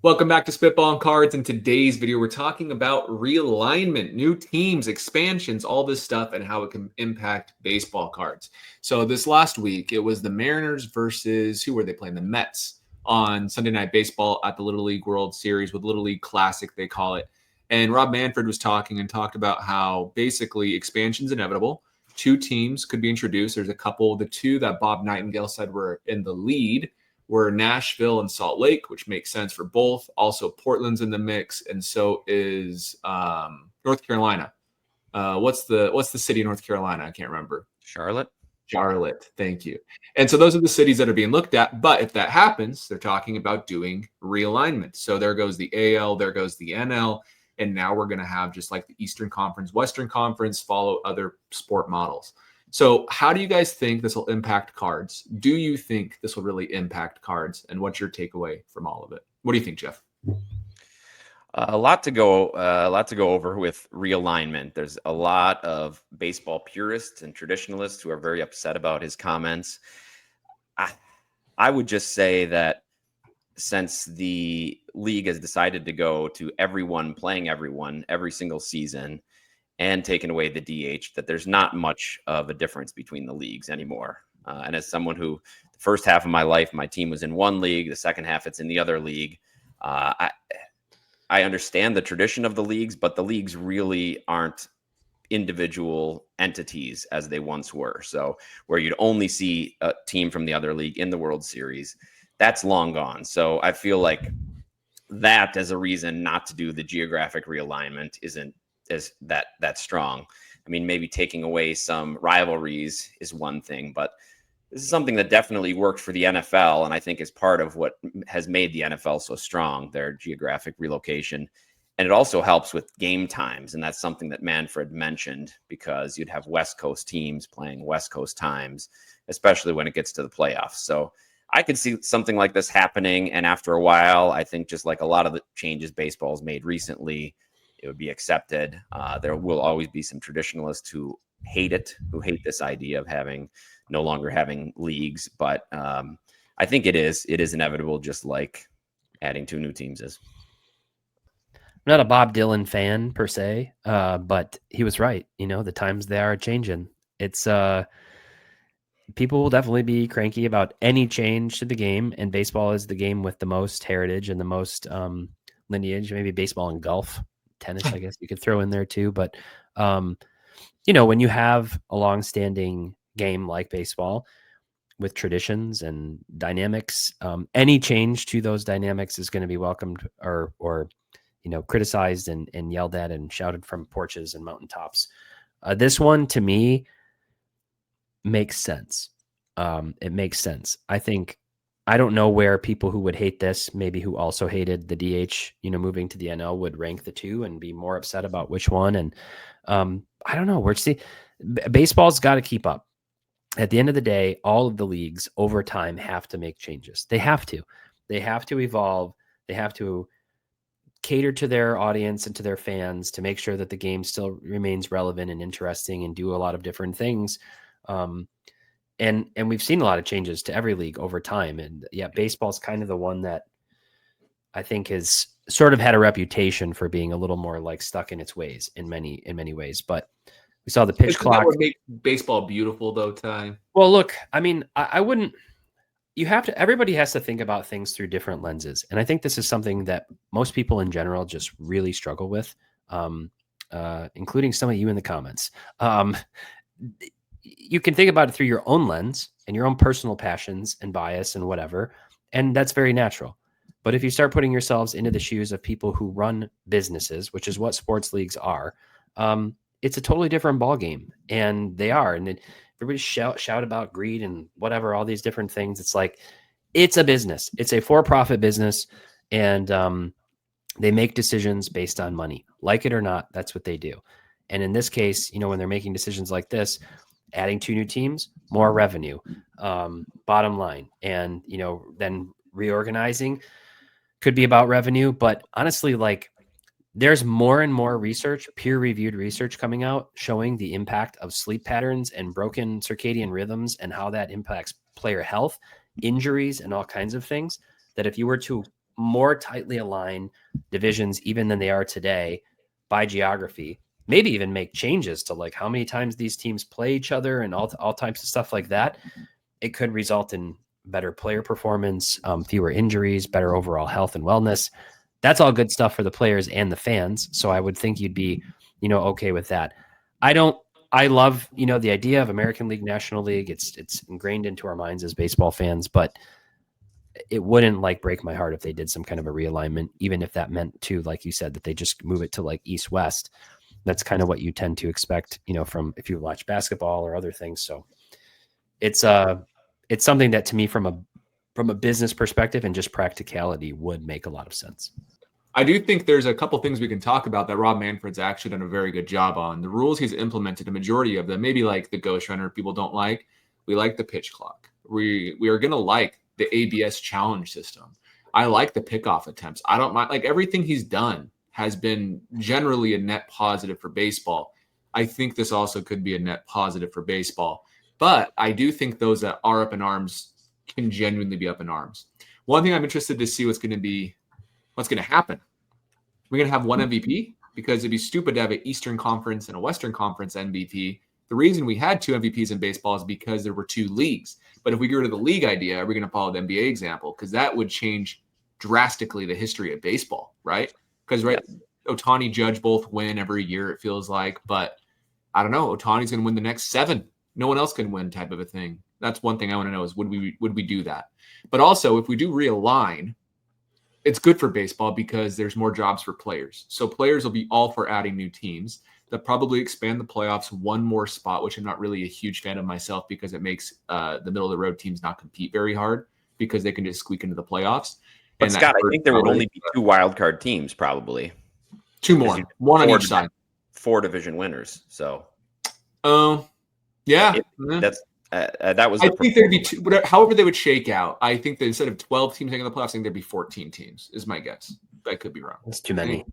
Welcome back to Spitball and Cards. In today's video, we're talking about realignment, new teams, expansions, all this stuff, and how it can impact baseball cards. So this last week, it was the Mariners versus who were they playing? The Mets on Sunday Night Baseball at the Little League World Series with Little League Classic, they call it. And Rob Manfred was talking and talked about how basically expansion's inevitable. Two teams could be introduced. There's a couple, the two that Bob Nightingale said were in the lead were Nashville and Salt Lake, which makes sense for both. Also, Portland's in the mix, and so is North Carolina. What's the city of North Carolina? I can't remember. Charlotte. Charlotte. Thank you. And so those are the cities that are being looked at. But if that happens, they're talking about doing realignment. So there goes the AL, there goes the NL, and now we're going to have just like the Eastern Conference, Western Conference, follow other sport models. So how do you guys think this will impact cards? Do you think this will really impact cards? And what's your takeaway from all of it? What do you think, Jeff? A lot to go over with realignment. There's a lot of baseball purists and traditionalists who are very upset about his comments. I would just say that since the league has decided to go to everyone playing everyone every single season and taken away the DH, that there's not much of a difference between the leagues anymore. And as someone who, the first half of my life, my team was in one league, the second half it's in the other league. I understand the tradition of the leagues, but the leagues really aren't individual entities as they once were. So where you'd only see a team from the other league in the World Series, that's long gone. So I feel like that as a reason not to do the geographic realignment isn't as that strong. I mean, maybe taking away some rivalries is one thing, but this is something that definitely worked for the NFL, and I think is part of what has made the NFL so strong, their geographic relocation. And it also helps with game times, and that's something that Manfred mentioned, because you'd have West Coast teams playing West Coast times, especially when it gets to the playoffs. So I could see something like this happening, and after a while, I think just like a lot of the changes baseball's made recently, it would be accepted. There will always be some traditionalists who hate it, who hate this idea of no longer having leagues. But I think it is inevitable, just like adding two new teams is. I'm not a Bob Dylan fan per se, but he was right. You know, the times they are changing. It's people will definitely be cranky about any change to the game, and baseball is the game with the most heritage and the most lineage. Maybe baseball and golf. Tennis, I guess you could throw in there too. But, you know, when you have a long-standing game like baseball with traditions and dynamics, any change to those dynamics is going to be welcomed or you know, criticized and yelled at and shouted from porches and mountaintops. This one, to me, makes sense. It makes sense. I don't know where people who would hate this, maybe who also hated the DH, you know, moving to the NL, would rank the two and be more upset about which one. And I don't know. Baseball's got to keep up. At the end of the day, all of the leagues over time have to make changes. They have to evolve. They have to cater to their audience and to their fans to make sure that the game still remains relevant and interesting and do a lot of different things. And we've seen a lot of changes to every league over time. And yeah, baseball's kind of the one that I think has sort of had a reputation for being a little more like stuck in its ways in many ways. But we saw the pitch clock. That would make baseball beautiful though, Ty. Well, look, I mean, I wouldn't, everybody has to think about things through different lenses. And I think this is something that most people in general just really struggle with, including some of you in the comments. You can think about it through your own lens and your own personal passions and bias and whatever. And that's very natural. But if you start putting yourselves into the shoes of people who run businesses, which is what sports leagues are, it's a totally different ballgame. And they are. And everybody shout about greed and whatever, all these different things. It's like, it's a business. It's a for-profit business. And they make decisions based on money. Like it or not, that's what they do. And in this case, you know, when they're making decisions like this, adding two new teams, more revenue, bottom line. And, you know, then reorganizing could be about revenue. But honestly, like, there's more and more research, peer-reviewed research coming out showing the impact of sleep patterns and broken circadian rhythms and how that impacts player health, injuries, and all kinds of things, that if you were to more tightly align divisions even than they are today by geography, maybe even make changes to like how many times these teams play each other and all types of stuff like that, it could result in better player performance, fewer injuries, better overall health and wellness. That's all good stuff for the players and the fans. So I would think you'd be, okay with that. I love, the idea of American League, National League. It's ingrained into our minds as baseball fans, but it wouldn't like break my heart if they did some kind of a realignment, even if that meant to, like you said, that they just move it to like East West. That's kind of what you tend to expect, from if you watch basketball or other things. So it's something that to me from a business perspective and just practicality would make a lot of sense. I do think there's a couple things we can talk about that Rob Manfred's actually done a very good job on. The rules he's implemented, a majority of them, maybe like the ghost runner people don't like. We like the pitch clock. We are going to like the ABS challenge system. I like the pickoff attempts. I don't mind, like everything he's done has been generally a net positive for baseball. I think this also could be a net positive for baseball. But I do think those that are up in arms can genuinely be up in arms. One thing I'm interested to see what's going to happen. We're going to have one MVP because it'd be stupid to have an Eastern Conference and a Western Conference MVP. The reason we had two MVPs in baseball is because there were two leagues. But if we go to the league idea, are we going to follow the NBA example? Because that would change drastically the history of baseball, right? Because, Ohtani, Judge both win every year, it feels like. But I don't know. Ohtani's going to win the next 7. No one else can win type of a thing. That's one thing I want to know is would we do that? But also, if we do realign, it's good for baseball because there's more jobs for players. So players will be all for adding new teams. They'll probably expand the playoffs one more spot, which I'm not really a huge fan of myself because it makes the middle of the road teams not compete very hard because they can just squeak into the playoffs. But and Scott, I think there would only be 2 wild card teams, probably. 2 more, one on each side. 4 division winners. So, yeah, that was. I think there'd be 2. However, they would shake out. I think that instead of 12 teams making the playoffs, I think there'd be 14 teams. Is my guess. I could be wrong. That's too many.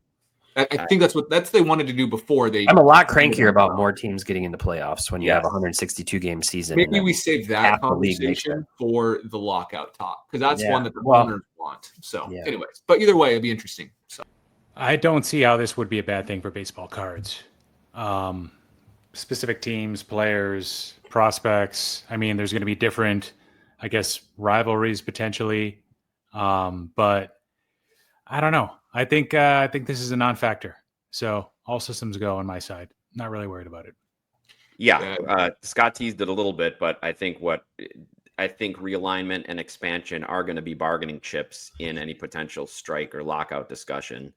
I think that's what they wanted to do before they. I'm a lot crankier about more teams getting into playoffs when you have a 162 game season. Maybe we save that conversation for the lockout talk because that's one that the owners want. So, anyways, but either way, it'd be interesting. So, I don't see how this would be a bad thing for baseball cards. Specific teams, players, prospects. I mean, there's going to be different, I guess, rivalries potentially, but I don't know. I think this is a non-factor. So all systems go on my side. Not really worried about it. Yeah, Scott teased it a little bit, but I think realignment and expansion are going to be bargaining chips in any potential strike or lockout discussion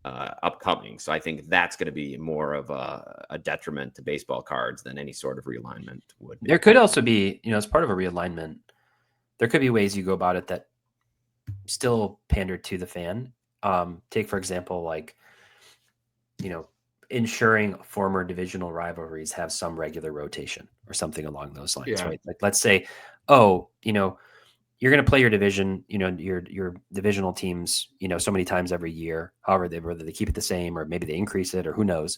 upcoming. So I think that's going to be more of a detriment to baseball cards than any sort of realignment would be. There could also be, as part of a realignment, there could be ways you go about it that still pander to the fan. Take, for example, like, ensuring former divisional rivalries have some regular rotation or something along those lines, right? Like, let's say, you're going to play your division, your divisional teams, so many times every year, whether they keep it the same or maybe they increase it or who knows.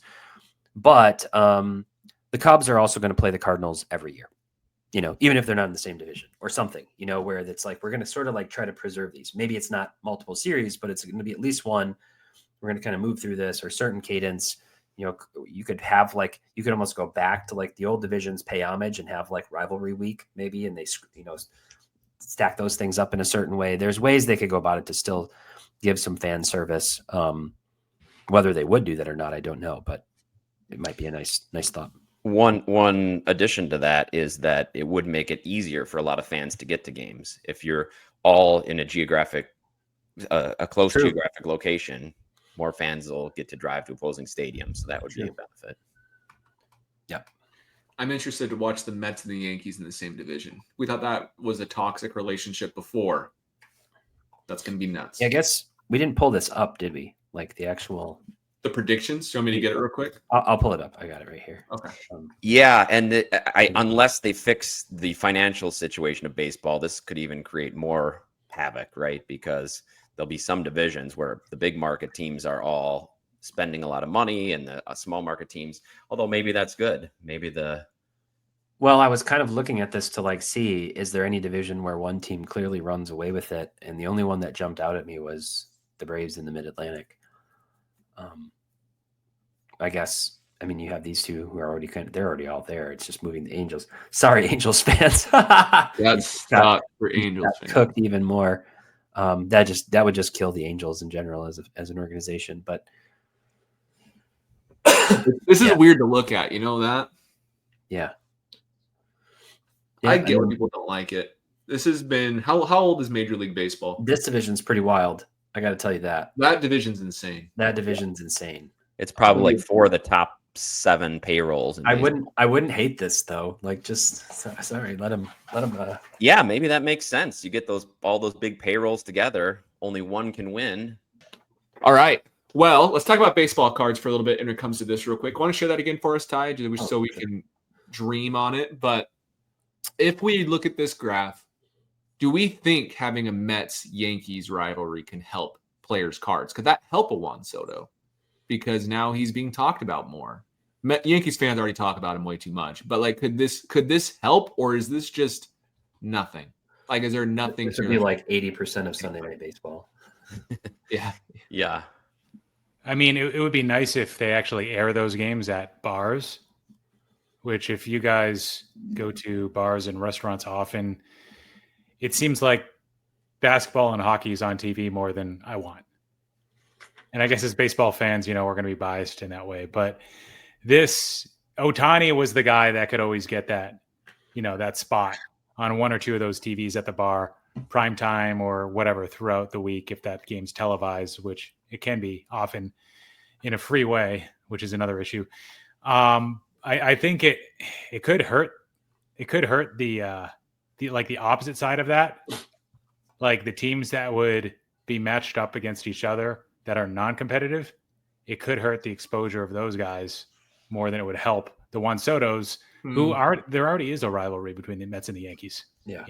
But the Cubs are also going to play the Cardinals every year, even if they're not in the same division or something, where it's like, we're going to sort of like try to preserve these. Maybe it's not multiple series, but it's going to be at least one. We're going to kind of move through this or certain cadence. You could have you could almost go back to like the old divisions, pay homage and have like rivalry week maybe. And they, stack those things up in a certain way. There's ways they could go about it to still give some fan service. Whether they would do that or not, I don't know, but it might be a nice thought. One addition to that is that it would make it easier for a lot of fans to get to games. If you're all in a close geographic location, more fans will get to drive to opposing stadiums. So that would be a benefit. Yep. I'm interested to watch the Mets and the Yankees in the same division. We thought that was a toxic relationship before. That's going to be nuts. Yeah, I guess we didn't pull this up, did we? Like the predictions. Do you want me to get it real quick? I'll pull it up. I got it right here. Okay. Yeah, and unless they fix the financial situation of baseball, this could even create more havoc, right? Because there'll be some divisions where the big market teams are all spending a lot of money and the small market teams, although maybe that's good. Maybe Well, I was kind of looking at this to like see, is there any division where one team clearly runs away with it? And the only one that jumped out at me was the Braves in the Mid-Atlantic. I guess, I mean, you have these two who are already they're already all there. It's just moving the Angels. Sorry, Angels fans. That's tough for Angels fans. Cooked even more. That would just kill the Angels in general as an organization. But this is weird to look at. You know that? Yeah. I get when people don't like it. This has been how old is Major League Baseball? This division's pretty wild. I got to tell you that. That division's insane. Insane. It's probably like 4 of the top 7 payrolls. I wouldn't hate this though. Like, just sorry, let him. Yeah, maybe that makes sense. You get all those big payrolls together. Only one can win. All right. Well, let's talk about baseball cards for a little bit when it comes to this real quick. Want to share that again for us, Ty, so we can dream on it. But if we look at this graph, do we think having a Mets-Yankees rivalry can help players' cards? Could that help a Juan Soto? Because now he's being talked about more. Yankees fans already talk about him way too much. But like, could this help, or is this just nothing? Like, is there nothing? This would be like 80% of Sunday Night Baseball. Yeah. I mean, it would be nice if they actually air those games at bars, which if you guys go to bars and restaurants often, it seems like basketball and hockey is on TV more than I want. And I guess as baseball fans, we're going to be biased in that way. But Ohtani was the guy that could always get that, that spot on 1 or 2 of those TVs at the bar, prime time or whatever throughout the week, if that game's televised, which it can be often in a free way, which is another issue. I think it could hurt. It could hurt the opposite side of that, like the teams that would be matched up against each other that are non-competitive. It could hurt the exposure of those guys more than it would help the Juan Sotos, there already is a rivalry between the Mets and the Yankees. Yeah.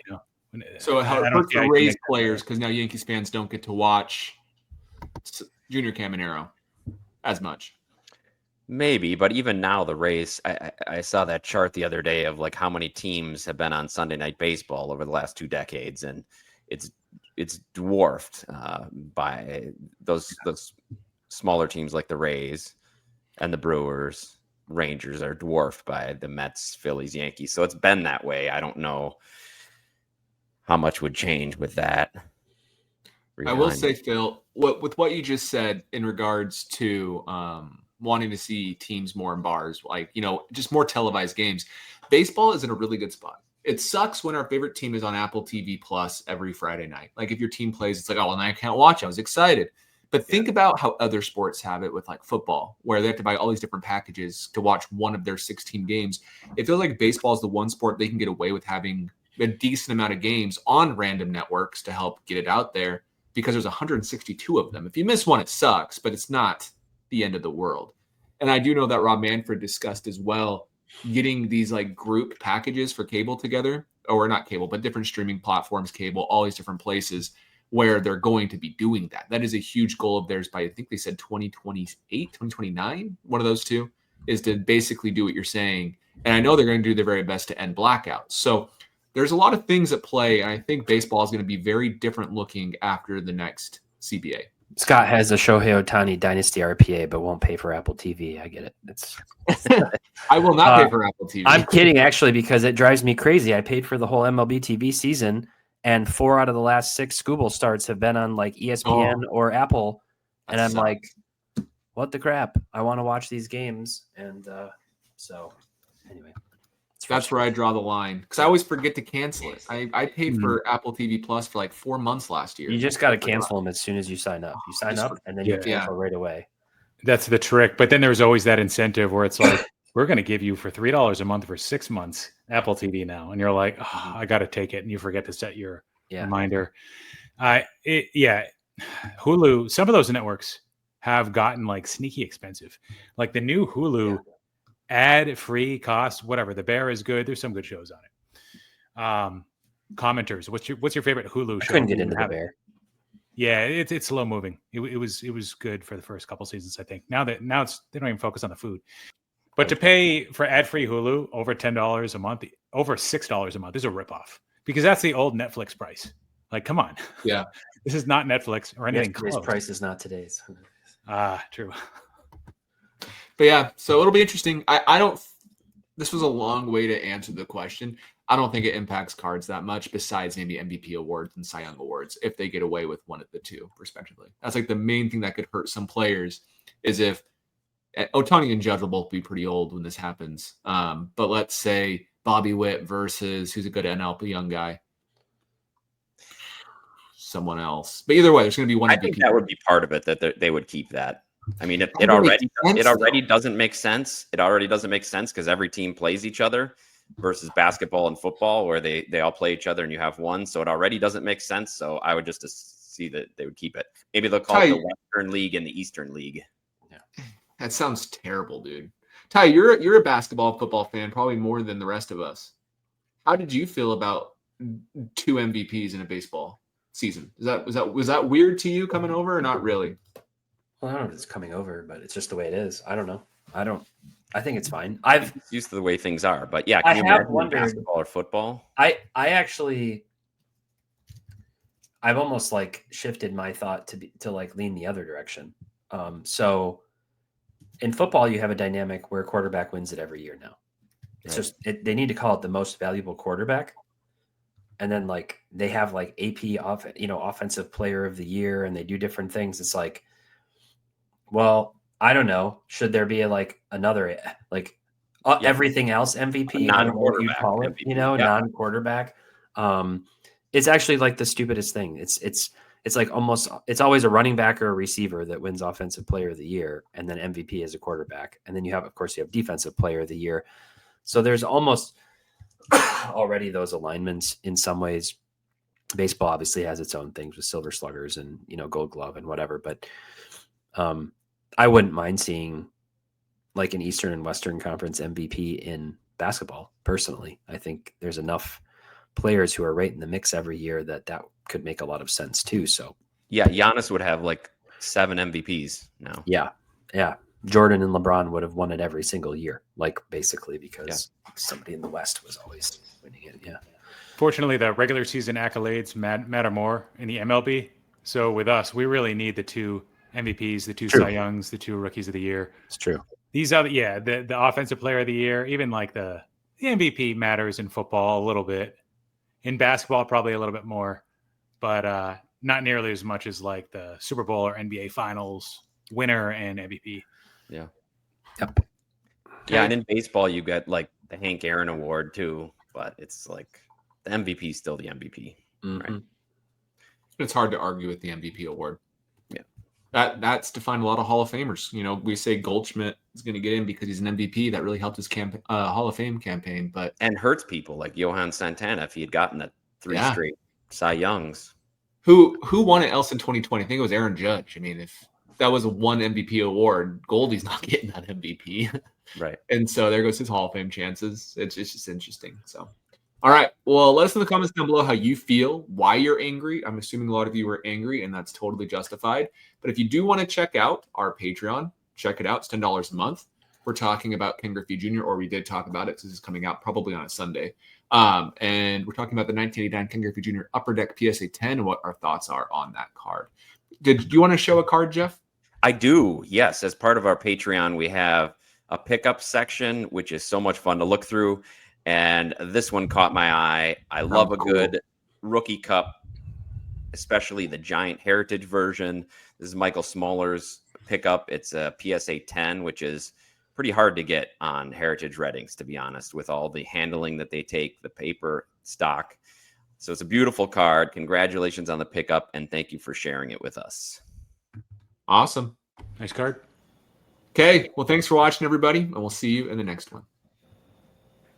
So it hurts the Rays players because now Yankees fans don't get to watch Junior Caminero as much. Maybe, but even now the Rays, I saw that chart the other day of like how many teams have been on Sunday Night Baseball over the last 2 decades, and it's dwarfed by those smaller teams like the Rays and the Brewers. Rangers are dwarfed by the Mets, Phillies, Yankees. So it's been that way. I don't know how much would change with that. I will say, Phil, with what you just said in regards to wanting to see teams more in bars, like, just more televised games, baseball is in a really good spot. It sucks when our favorite team is on Apple TV Plus every Friday night. Like, if your team plays, it's like, oh, well, now I can't watch. I was excited. But think about how other sports have it with like football, where they have to buy all these different packages to watch one of their 16 games. It feels like baseball is the one sport they can get away with having a decent amount of games on random networks to help get it out there, because there's 162 of them. If you miss one, it sucks, but it's not the end of the world. And I do know that Rob Manfred discussed as well getting these like group packages for cable together, or not cable, but different streaming platforms, cable, all these different places where they're going to be doing that. That is a huge goal of theirs by, I think they said 2028, 2029, one of those two, is to basically do what you're saying. And I know they're going to do their very best to end blackouts. So there's a lot of things at play. And I think baseball is going to be very different looking after the next CBA. Scott has a Shohei Ohtani Dynasty RPA, but won't pay for Apple TV. I get it. I will not pay for Apple TV. I'm kidding, actually, because it drives me crazy. I paid for the whole MLB TV season, and 4 out of the last 6 Scooble starts have been on like ESPN or Apple. And I'm like, what the crap? I want to watch these games. And so anyway. That's where I draw the line, because I always forget to cancel it. I paid for Apple TV Plus for like 4 months last year. You just got to cancel them as soon as you sign up. You sign up and then you cancel right away. That's the trick. But then there's always that incentive where it's like, we're going to give you for $3 a month for 6 months Apple TV now. And you're like, oh, I got to take it. And you forget to set your reminder. Hulu, some of those networks have gotten like sneaky expensive. Like the new Hulu ad-free cost, whatever. The Bear is good. There's some good shows on it. Commenters, what's your favorite Hulu show? I couldn't get into the Bear. Yeah, it's slow moving. It was good for the first couple seasons, I think. Now they don't even focus on the food. But to pay for ad-free Hulu over $10 a month, over $6 a month is a ripoff because that's the old Netflix price. Like, come on. Yeah. This is not Netflix or anything Yesterday's close. price is not today's. True. But yeah, so it'll be interesting. I don't. This was a long way to answer the question. I don't think it impacts cards that much, besides maybe MVP awards and Cy Young awards, if they get away with one of the two, respectively. That's like the main thing that could hurt some players is if Ohtani and Judge will both be pretty old when this happens. But let's say Bobby Witt versus who's a good NL young guy, someone else. But either way, there's going to be one. I think that would be part of it, that they would keep that. I mean, it already doesn't make sense. It already doesn't make sense because every team plays each other versus basketball and football where they all play each other and you have one. So it already doesn't make sense. So I would just see that they would keep it. Maybe they'll call it the Western League and the Eastern League. Yeah. That sounds terrible, dude. Ty, you're a basketball football fan, probably more than the rest of us. How did you feel about 2 MVPs in a baseball season? Was that weird to you coming over or not really? Well, I don't know if it's coming over, but it's just the way it is. I don't know. I think it's fine. I'm used to the way things are, but yeah, I can you have imagine wondered, basketball or football? I've almost like shifted my thought to like lean the other direction. So in football, you have a dynamic where quarterback wins it every year now. It's just they need to call it the most valuable quarterback. And then like they have like AP offensive player of the year, and they do different things. It's like, well, I don't know. Should there be another everything else MVP? I don't know what you'd call it, MVP. Non-quarterback. It's actually like the stupidest thing. It's like it's always a running back or a receiver that wins offensive player of the year, and then MVP is a quarterback. And then you have defensive player of the year. So there's almost already those alignments in some ways. Baseball obviously has its own things with silver sluggers and, gold glove and whatever, but I wouldn't mind seeing like an Eastern and Western Conference MVP in basketball. Personally, I think there's enough players who are right in the mix every year that could make a lot of sense too. So yeah, Giannis would have like 7 MVPs now. Yeah. Jordan and LeBron would have won it every single year, like basically because somebody in the West was always winning it. Yeah. Fortunately, the regular season accolades matter more in the MLB. So with us, we really need the 2 MVPs, the 2 Cy Youngs, the 2 Rookies of the Year. It's true. These are the Offensive Player of the Year, even like the MVP matters in football a little bit. In basketball, probably a little bit more, but not nearly as much as like the Super Bowl or NBA Finals winner and MVP. Yeah. Yep. Yeah, and in baseball, you get like the Hank Aaron Award too, but it's like the MVP is still the MVP. Mm-hmm. Right? It's hard to argue with the MVP award. Yeah. That's defined a lot of Hall of Famers. We say Goldschmidt is going to get in because he's an MVP. That really helped his Hall of Fame campaign, and hurts people like Johan Santana if he had gotten that 3 straight Cy Youngs. Who won it else in 2020? I think it was Aaron Judge. I mean, if that was a 1 MVP award, Goldie's not getting that MVP, right? And so there goes his Hall of Fame chances. It's just interesting. So. All right. Well, let us know in the comments down below how you feel, why you're angry. I'm assuming a lot of you were angry, and that's totally justified. But if you do want to check out our Patreon, check it out. It's $10 a month. We're talking about Ken Griffey Jr., or we did talk about it because it's coming out probably on a Sunday. And we're talking about the 1989 Ken Griffey Jr. Upper Deck PSA 10 and what our thoughts are on that card. Did you want to show a card, Jeff? I do. Yes. As part of our Patreon, we have a pickup section, which is so much fun to look through. And this one caught my eye. I love a good rookie cup, especially the Giant Heritage version. This is Michael Smoller's pickup. It's a PSA 10, which is pretty hard to get on Heritage Reddings, to be honest, with all the handling that they take, the paper stock. So it's a beautiful card. Congratulations on the pickup, and thank you for sharing it with us. Awesome. Nice card. Okay. Well, thanks for watching, everybody, and we'll see you in the next one.